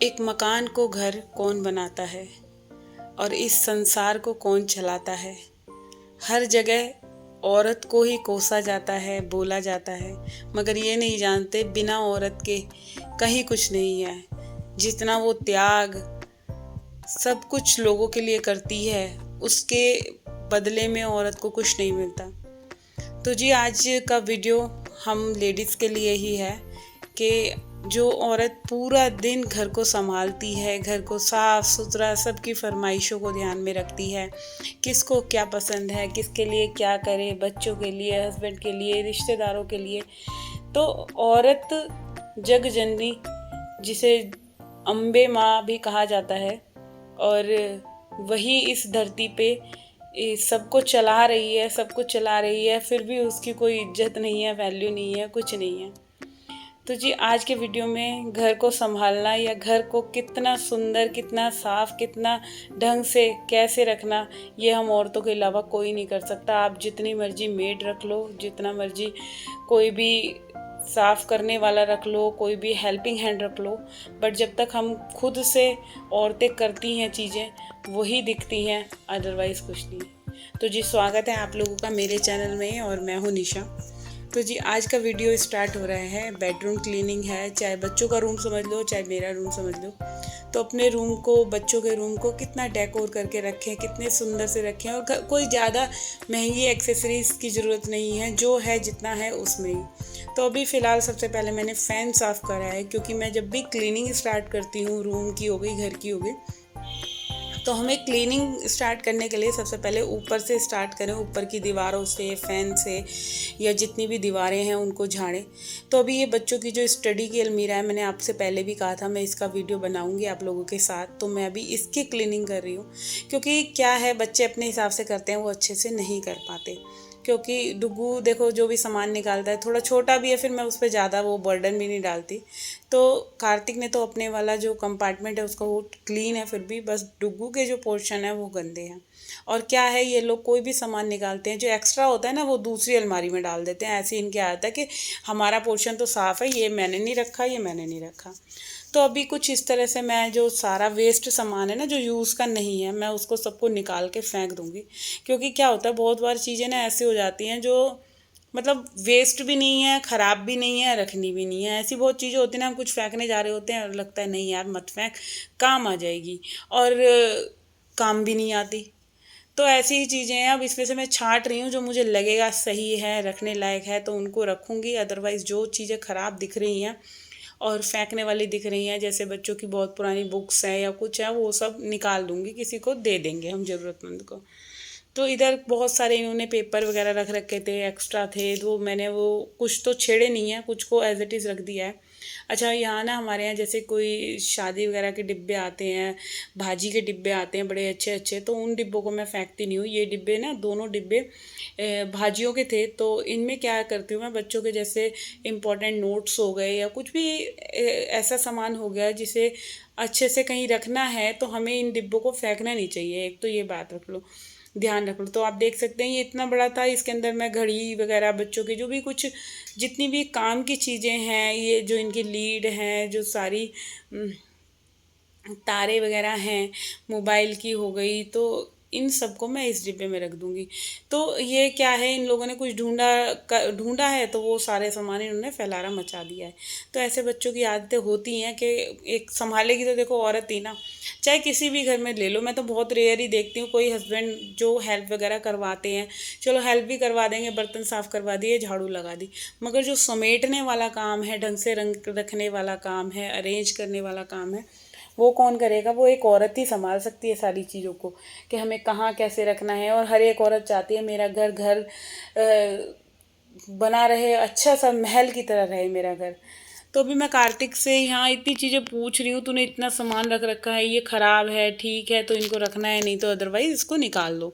एक मकान को घर कौन बनाता है और इस संसार को कौन चलाता है। हर जगह औरत को ही कोसा जाता है, बोला जाता है, मगर ये नहीं जानते बिना औरत के कहीं कुछ नहीं है। जितना वो त्याग सब कुछ लोगों के लिए करती है, उसके बदले में औरत को कुछ नहीं मिलता। तो जी आज का वीडियो हम लेडीज़ के लिए ही है कि जो औरत पूरा दिन घर को संभालती है, घर को साफ सुथरा, सबकी फरमाइशों को ध्यान में रखती है, किसको क्या पसंद है, किसके लिए क्या करे, बच्चों के लिए, हस्बैंड के लिए, रिश्तेदारों के लिए। तो औरत जग जननी, जिसे अम्बे माँ भी कहा जाता है, और वही इस धरती पे सबको चला रही है, सब कुछ चला रही है, फिर भी उसकी कोई इज्जत नहीं है, वैल्यू नहीं है, कुछ नहीं है। तो जी आज के वीडियो में घर को संभालना या घर को कितना सुंदर, कितना साफ, कितना ढंग से कैसे रखना, ये हम औरतों के अलावा कोई नहीं कर सकता। आप जितनी मर्जी मेड रख लो, जितना मर्जी कोई भी साफ़ करने वाला रख लो, कोई भी हेल्पिंग हैंड रख लो, बट जब तक हम खुद से औरतें करती हैं चीज़ें, वही दिखती हैं, अदरवाइज़ कुछ नहीं। तो जी स्वागत है आप लोगों का मेरे चैनल में, और मैं हूँ निशा। तो जी आज का वीडियो स्टार्ट हो रहा है, बेडरूम क्लीनिंग है। चाहे बच्चों का रूम समझ लो, चाहे मेरा रूम समझ लो, तो अपने रूम को, बच्चों के रूम को कितना डेकोर करके रखें, कितने सुंदर से रखें, और कोई ज़्यादा महंगी एक्सेसरीज़ की ज़रूरत नहीं है, जो है जितना है उसमें ही। तो अभी फ़िलहाल सबसे पहले मैंने फ़ैन साफ़ करा है, क्योंकि मैं जब भी क्लीनिंग स्टार्ट करती हूँ, रूम की हो गई, घर की हो गई, तो हमें क्लीनिंग स्टार्ट करने के लिए सबसे पहले ऊपर से स्टार्ट करें, ऊपर की दीवारों से, फ़ैन से, या जितनी भी दीवारें हैं उनको झाड़ें। तो अभी ये बच्चों की जो स्टडी की अलमीरा है, मैंने आपसे पहले भी कहा था मैं इसका वीडियो बनाऊंगी आप लोगों के साथ, तो मैं अभी इसकी क्लीनिंग कर रही हूँ। क्योंकि क्या है, बच्चे अपने हिसाब से करते हैं, वो अच्छे से नहीं कर पाते। क्योंकि डुग्गू देखो जो भी सामान निकालता है, थोड़ा छोटा भी है, फिर मैं उस पर ज़्यादा वो बर्डन भी नहीं डालती। तो कार्तिक ने तो अपने वाला जो कंपार्टमेंट है उसका वो क्लीन है, फिर भी बस डुग्गू के जो पोर्शन है वो गंदे हैं। और क्या है, ये लोग कोई भी सामान निकालते हैं, जो एक्स्ट्रा होता है ना, वो दूसरी अलमारी में डाल देते हैं। ऐसे इनके आता है कि हमारा पोर्शन तो साफ़ है, ये मैंने नहीं रखा, ये मैंने नहीं रखा। तो अभी कुछ इस तरह से मैं जो सारा वेस्ट सामान है ना, जो यूज़ का नहीं है, मैं उसको सबको निकाल के फेंक दूँगी। क्योंकि क्या होता है, बहुत बार चीज़ें ना ऐसी हो जाती हैं जो मतलब वेस्ट भी नहीं है, ख़राब भी नहीं है, रखनी भी नहीं है। ऐसी बहुत चीज़ें होती हैं ना, हम कुछ फेंकने जा रहे होते हैं और लगता है नहीं यार मत फेंक, काम आ जाएगी, और काम भी नहीं आती। तो ऐसी ही चीज़ें हैं। अब इसमें से मैं छाँट रही हूँ, जो मुझे लगेगा सही है, रखने लायक है, तो उनको रखूँगी। अदरवाइज़ जो चीज़ें ख़राब दिख रही हैं और फेंकने वाली दिख रही हैं, जैसे बच्चों की बहुत पुरानी बुक्स हैं या कुछ है, वो सब निकाल दूँगी, किसी को दे देंगे हम ज़रूरतमंद को। तो इधर बहुत सारे इन्होंने पेपर वगैरह रख रखे थे, एक्स्ट्रा थे, तो मैंने वो कुछ तो छेड़े नहीं है, कुछ को एज इट इज़ रख दिया है। अच्छा, यहाँ ना हमारे यहाँ जैसे कोई शादी वगैरह के डिब्बे आते हैं, भाजी के डिब्बे आते हैं बड़े अच्छे अच्छे, तो उन डिब्बों को मैं फेंकती नहीं हूँ। ये डिब्बे ना, दोनों डिब्बे भाजियों के थे, तो इनमें क्या करती हूँ मैं, बच्चों के जैसे इम्पोर्टेंट नोट्स हो गए या कुछ भी ऐसा सामान हो गया जिसे अच्छे से कहीं रखना है, तो हमें इन डिब्बों को फेंकना नहीं चाहिए। एक तो ये बात रख लो, ध्यान रख लो। तो आप देख सकते हैं ये इतना बड़ा था, इसके अंदर मैं घड़ी वगैरह, बच्चों की जो भी कुछ जितनी भी काम की चीज़ें हैं, ये जो इनकी लीड हैं, जो सारी तारे वगैरह हैं, मोबाइल की हो गई, तो इन सबको मैं इस डिब्बे में रख दूँगी। तो ये क्या है, इन लोगों ने कुछ ढूंढा है, तो वो सारे सामान इन्होंने फैलारा मचा दिया है। तो ऐसे बच्चों की आदतें होती हैं कि एक संभालेगी तो देखो औरत ही ना, चाहे किसी भी घर में ले लो। मैं तो बहुत रेयर ही देखती हूँ कोई हस्बैंड जो हेल्प वगैरह करवाते हैं, चलो हेल्प भी करवा देंगे, बर्तन साफ़ करवा दिए, झाड़ू लगा दी, मगर जो समेटने वाला काम है, ढंग से रंग रखने वाला काम है, अरेंज करने वाला काम है, वो कौन करेगा। वो एक औरत ही संभाल सकती है सारी चीज़ों को, कि हमें कहाँ कैसे रखना है। और हर एक औरत चाहती है मेरा घर घर बना रहे, अच्छा सा महल की तरह रहे मेरा घर। तो अभी मैं कार्तिक से यहाँ इतनी चीज़ें पूछ रही हूँ, तूने इतना सामान रख रखा है, ये ख़राब है, ठीक है तो इनको रखना है, नहीं तो अदरवाइज़ इसको निकाल दो।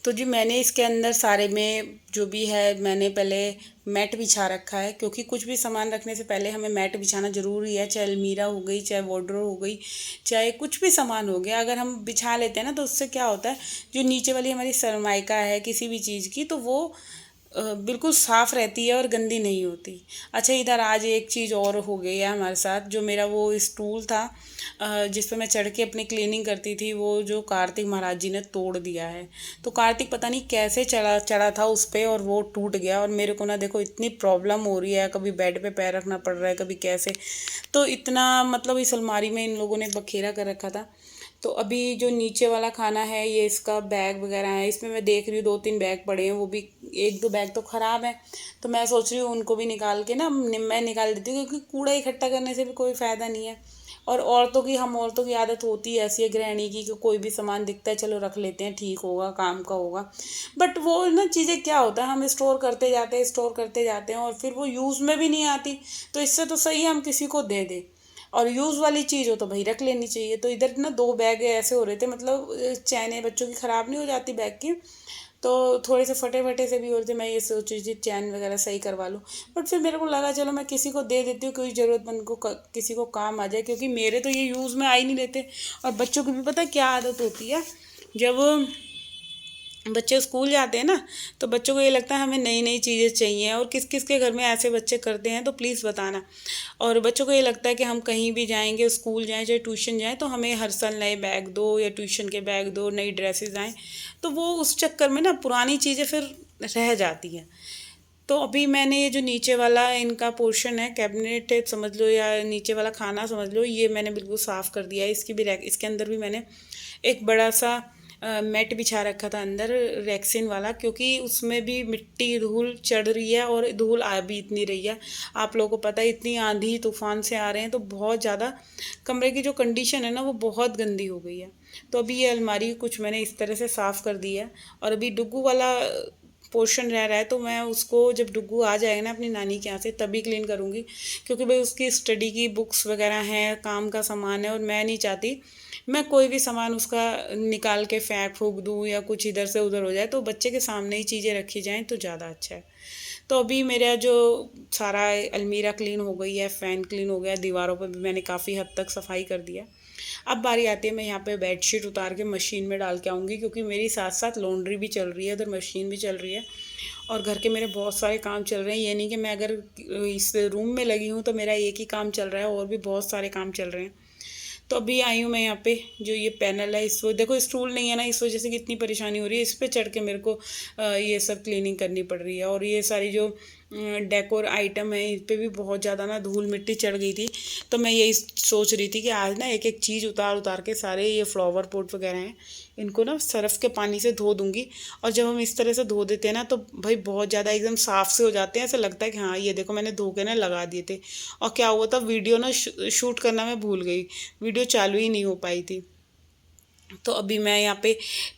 तो जी मैंने इसके अंदर सारे में जो भी है, मैंने पहले मैट बिछा रखा है, क्योंकि कुछ भी सामान रखने से पहले हमें मैट बिछाना ज़रूरी है। चाहे अलमीरा हो गई, चाहे वार्डरोब हो गई, चाहे कुछ भी सामान हो गया, अगर हम बिछा लेते हैं ना, तो उससे क्या होता है, जो नीचे वाली हमारी सरमाइका है किसी भी चीज़ की, तो वो बिल्कुल साफ़ रहती है और गंदी नहीं होती। अच्छा, इधर आज एक चीज़ और हो गई है हमारे साथ। जो मेरा वो स्टूल था जिस पे मैं चढ़ के अपनी क्लीनिंग करती थी, वो जो कार्तिक महाराज जी ने तोड़ दिया है। तो कार्तिक पता नहीं कैसे चढ़ा चढ़ा था उस पे और वो टूट गया। और मेरे को ना देखो इतनी प्रॉब्लम हो रही है, कभी बेड पे पैर रखना पड़ रहा है, कभी कैसे। तो इतना मतलब इस अलमारी में इन लोगों ने बखेरा कर रखा था। तो अभी जो नीचे वाला खाना है, ये इसका बैग वगैरह है, इसमें मैं देख रही हूँ 2-3 बैग पड़े हैं, वो भी 1-2 बैग तो ख़राब है। तो मैं सोच रही हूँ उनको भी निकाल के ना मैं निकाल देती हूँ, क्योंकि कूड़ा इकट्ठा करने से भी कोई फ़ायदा नहीं है। और हम औरतों की आदत होती है ऐसी है गृहिणी की, कि कोई भी सामान दिखता है चलो रख लेते हैं, ठीक होगा, काम का होगा। बट वो ना चीज़ें क्या होता है, हम स्टोर करते जाते हैं और फिर वो यूज़ में भी नहीं आती। तो इससे तो सही है हम किसी को दे दें। और यूज़ वाली चीज़ हो तो भाई रख लेनी चाहिए। तो इधर ना 2 बैग ऐसे हो रहे थे, मतलब चैनें बच्चों की ख़राब नहीं हो जाती बैग की, तो थोड़े से फटे फटे से भी हो रहे थे। मैं ये सोच रही थी चैन वगैरह सही करवा लूँ, बट फिर मेरे को लगा चलो मैं किसी को दे देती हूँ, कोई ज़रूरतमंद को किसी को काम आ जाए, क्योंकि मेरे तो ये यूज़ में आ ही नहीं रहते। और बच्चों की भी पता क्या आदत होती है, जब बच्चे स्कूल जाते हैं ना, तो बच्चों को ये लगता है हमें नई नई चीज़ें चाहिए। और किस किस के घर में ऐसे बच्चे करते हैं तो प्लीज़ बताना। और बच्चों को ये लगता है कि हम कहीं भी जाएंगे, स्कूल जाएं चाहे ट्यूशन जाएं, तो हमें हर साल नए बैग दो या ट्यूशन के बैग दो, नई ड्रेसेस आएँ। तो वो उस चक्कर में ना पुरानी चीज़ें फिर रह जाती हैं। तो अभी मैंने ये जो नीचे वाला इनका पोर्शन है, कैबिनेट है समझ लो, या नीचे वाला खाना समझ लो, ये मैंने बिल्कुल साफ़ कर दिया है। इसकी भी रैक, इसके अंदर भी मैंने एक बड़ा सा मैट बिछा रखा था अंदर, रैक्सिन वाला, क्योंकि उसमें भी मिट्टी धूल चढ़ रही है और धूल आ भी इतनी रही है। आप लोगों को पता है इतनी आंधी तूफान से आ रहे हैं, तो बहुत ज़्यादा कमरे की जो कंडीशन है ना वो बहुत गंदी हो गई है। तो अभी ये अलमारी कुछ मैंने इस तरह से साफ़ कर दी है। और अभी डुग्गू वाला पोर्शन रह रहा है, तो मैं उसको जब डुग्गू आ जाएगा ना अपनी नानी के यहाँ से तभी क्लीन करूँगी, क्योंकि भाई उसकी स्टडी की बुक्स वगैरह हैं, काम का सामान है, और मैं नहीं चाहती मैं कोई भी सामान उसका निकाल के फेंक फूक दूँ या कुछ इधर से उधर हो जाए। तो बच्चे के सामने ही चीज़ें रखी जाएँ तो ज़्यादा अच्छा है। तो अभी मेरा जो सारा अलमीरा क्लीन हो गई है, फ़ैन क्लीन हो गया, दीवारों पर भी मैंने काफ़ी हद तक सफाई कर दिया। अब बारी आती है मैं यहाँ पे बेडशीट उतार के मशीन में डाल के आऊँगी, क्योंकि मेरी साथ साथ लॉन्ड्री भी चल रही है, उधर मशीन भी चल रही है, और घर के मेरे बहुत सारे काम चल रहे हैं। ये नहीं कि मैं अगर इस रूम में लगी हूँ तो मेरा एक ही काम चल रहा है, और भी बहुत सारे काम चल रहे हैं। तो अभी आई हूँ मैं यहाँ पे, जो ये पैनल है, इस देखो स्टूल नहीं है ना, इस वजह से कितनी परेशानी हो रही है। इस पे चढ़ के मेरे को ये सब क्लीनिंग करनी पड़ रही है। और ये सारी जो डेकोर आइटम है, इस पे भी बहुत ज़्यादा ना धूल मिट्टी चढ़ गई थी। तो मैं यही सोच रही थी कि आज ना एक एक चीज़ उतार उतार के सारे ये फ्लावर पॉट वगैरह हैं, इनको ना सरफ़ के पानी से धो दूँगी। और जब हम इस तरह से धो देते हैं ना, तो भाई बहुत ज़्यादा एकदम साफ़ से हो जाते हैं। ऐसा लगता है कि हाँ ये देखो मैंने धो के ना लगा दिए थे। और क्या हुआ था, वीडियो ना शूट करना मैं भूल गई, वीडियो चालू ही नहीं हो पाई थी। तो अभी मैं यहाँ पे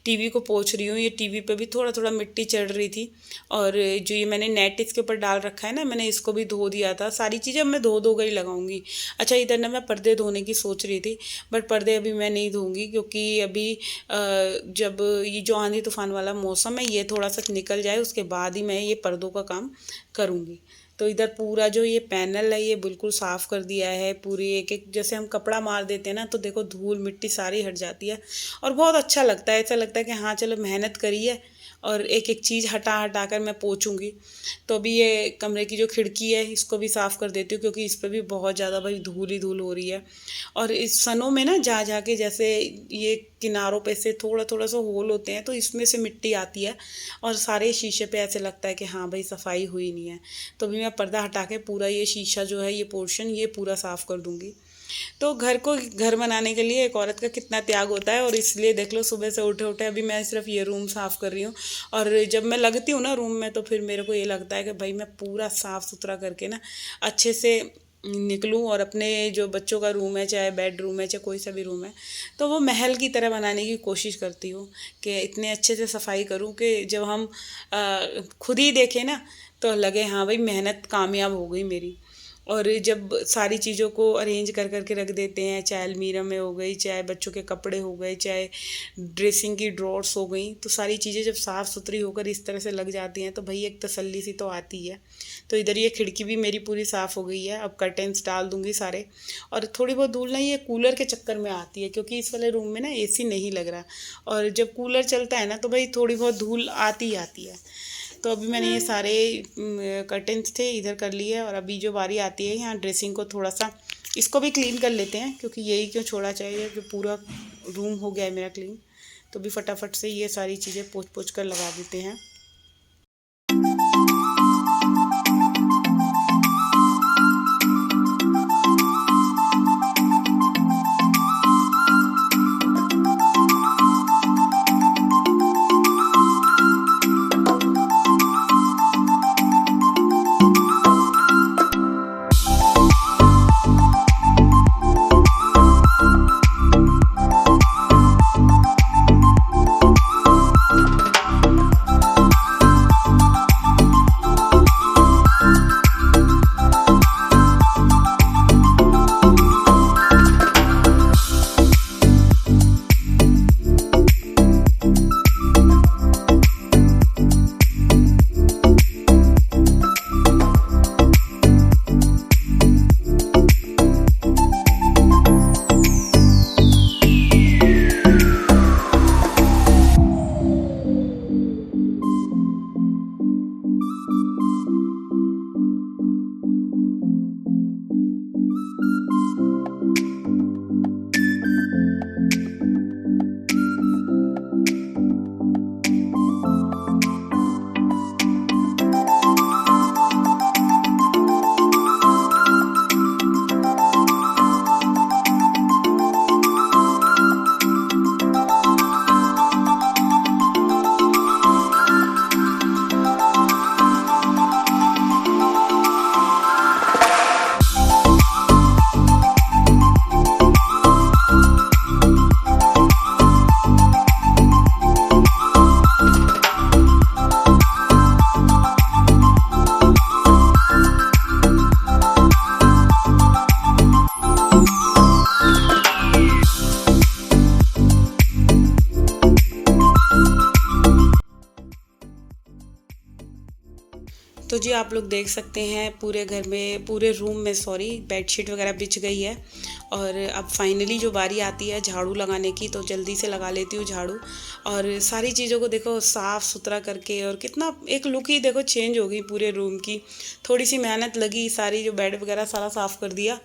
टीवी को पोंछ रही हूँ। ये टीवी पे भी थोड़ा थोड़ा मिट्टी चढ़ रही थी। और जो ये मैंने नेट इसके ऊपर डाल रखा है ना, मैंने इसको भी धो दिया था। सारी चीज़ें अब मैं धो धो कर ही लगाऊंगी। अच्छा, इधर ना मैं पर्दे धोने की सोच रही थी, बट पर्दे अभी मैं नहीं धोऊंगी, क्योंकि अभी जब ये जो आंधी तूफान वाला मौसम है ये थोड़ा सा निकल जाए उसके बाद ही मैं ये पर्दों का काम करूँगी। तो इधर पूरा जो ये पैनल है ये बिल्कुल साफ़ कर दिया है। पूरी एक एक, जैसे हम कपड़ा मार देते हैं ना, तो देखो धूल मिट्टी सारी हट जाती है और बहुत अच्छा लगता है। ऐसा लगता है कि हाँ चलो मेहनत करी है, और एक एक चीज़ हटा हटा कर मैं पोंछूंगी। तो अभी ये कमरे की जो खिड़की है इसको भी साफ़ कर देती हूँ, क्योंकि इस पर भी बहुत ज़्यादा भाई धूल ही धूल हो रही है। और इस सनों में ना जा जा के, जैसे ये किनारों पे से थोड़ा थोड़ा सा होल होते हैं, तो इसमें से मिट्टी आती है और सारे शीशे पे ऐसे लगता है कि हाँ भाई सफाई हुई नहीं है। तो अभी मैं पर्दा हटा के पूरा ये शीशा जो है, ये पोर्शन ये पूरा साफ़ कर दूँगी। तो घर को घर बनाने के लिए एक औरत का कितना त्याग होता है। और इसलिए देख लो सुबह से उठे उठे अभी मैं सिर्फ ये रूम साफ़ कर रही हूँ। और जब मैं लगती हूँ ना रूम में, तो फिर मेरे को ये लगता है कि भाई मैं पूरा साफ़ सुथरा करके ना अच्छे से निकलूं, और अपने जो बच्चों का रूम है, चाहे बेडरूम है, चाहे कोई सा भी रूम है, तो वो महल की तरह बनाने की कोशिश करती हूँ कि इतने अच्छे से सफाई करूँ कि जब हम खुद ही देखें ना, तो लगे हाँ भाई मेहनत कामयाब हो गई मेरी। और जब सारी चीज़ों को अरेंज कर करके रख देते हैं, चाहे अलमीरा में हो गई, चाहे बच्चों के कपड़े हो गए, चाहे ड्रेसिंग की ड्रॉर्स हो गई, तो सारी चीज़ें जब साफ़ सुथरी होकर इस तरह से लग जाती हैं तो भाई एक तसल्ली सी तो आती है। तो इधर ये खिड़की भी मेरी पूरी साफ़ हो गई है। अब कर्टेंस डाल दूँगी सारे। और थोड़ी बहुत धूल ना ये कूलर के चक्कर में आती है, क्योंकि इस वाले रूम में ना एसी नहीं लग रहा, और जब कूलर चलता है ना तो भाई थोड़ी बहुत धूल आती ही आती है। तो अभी मैंने ये सारे कर्टन्स थे इधर कर लिए, और अभी जो बारी आती है यहाँ ड्रेसिंग को थोड़ा सा इसको भी क्लीन कर लेते हैं, क्योंकि यही क्यों छोड़ा चाहिए, जो पूरा रूम हो गया है मेरा क्लीन। तो भी फटाफट से ये सारी चीज़ें पोंछ पोंछ कर लगा देते हैं। तो जी आप लोग देख सकते हैं पूरे घर में, पूरे रूम में सॉरी, बेडशीट वगैरह बिछ गई है। और अब फाइनली जो बारी आती है झाड़ू लगाने की, तो जल्दी से लगा लेती हूँ झाड़ू। और सारी चीज़ों को देखो साफ़ सुथरा करके, और कितना एक लुक ही देखो चेंज हो गई पूरे रूम की। थोड़ी सी मेहनत लगी, सारी जो बेड वगैरह सारा साफ़ कर दिया।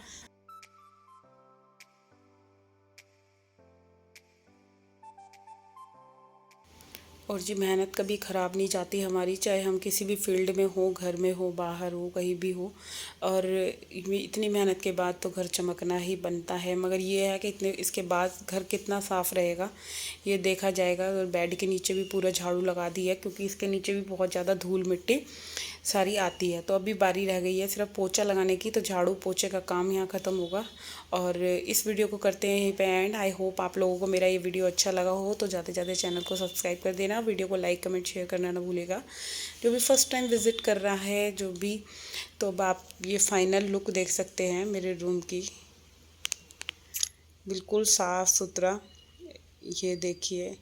और जी मेहनत कभी ख़राब नहीं जाती हमारी, चाहे हम किसी भी फील्ड में हो, घर में हो, बाहर हो, कहीं भी हो। और इतनी मेहनत के बाद तो घर चमकना ही बनता है। मगर ये है कि इतने इसके बाद घर कितना साफ़ रहेगा ये देखा जाएगा। और बेड के नीचे भी पूरा झाड़ू लगा दिया, क्योंकि इसके नीचे भी बहुत ज़्यादा धूल मिट्टी सारी आती है। तो अभी बारी रह गई है सिर्फ पोछा लगाने की, तो झाड़ू पोछे का काम यहाँ ख़त्म होगा। और इस वीडियो को करते हैं यहीं पे एंड। आई होप आप लोगों को मेरा ये वीडियो अच्छा लगा हो, तो ज़्यादा से ज़्यादा चैनल को सब्सक्राइब कर देना, वीडियो को लाइक कमेंट शेयर करना ना भूलेगा। जो भी फर्स्ट टाइम विज़िट कर रहा है जो भी, तो अब आप ये फाइनल लुक देख सकते हैं मेरे रूम की, बिल्कुल साफ़ सुथरा। ये देखिए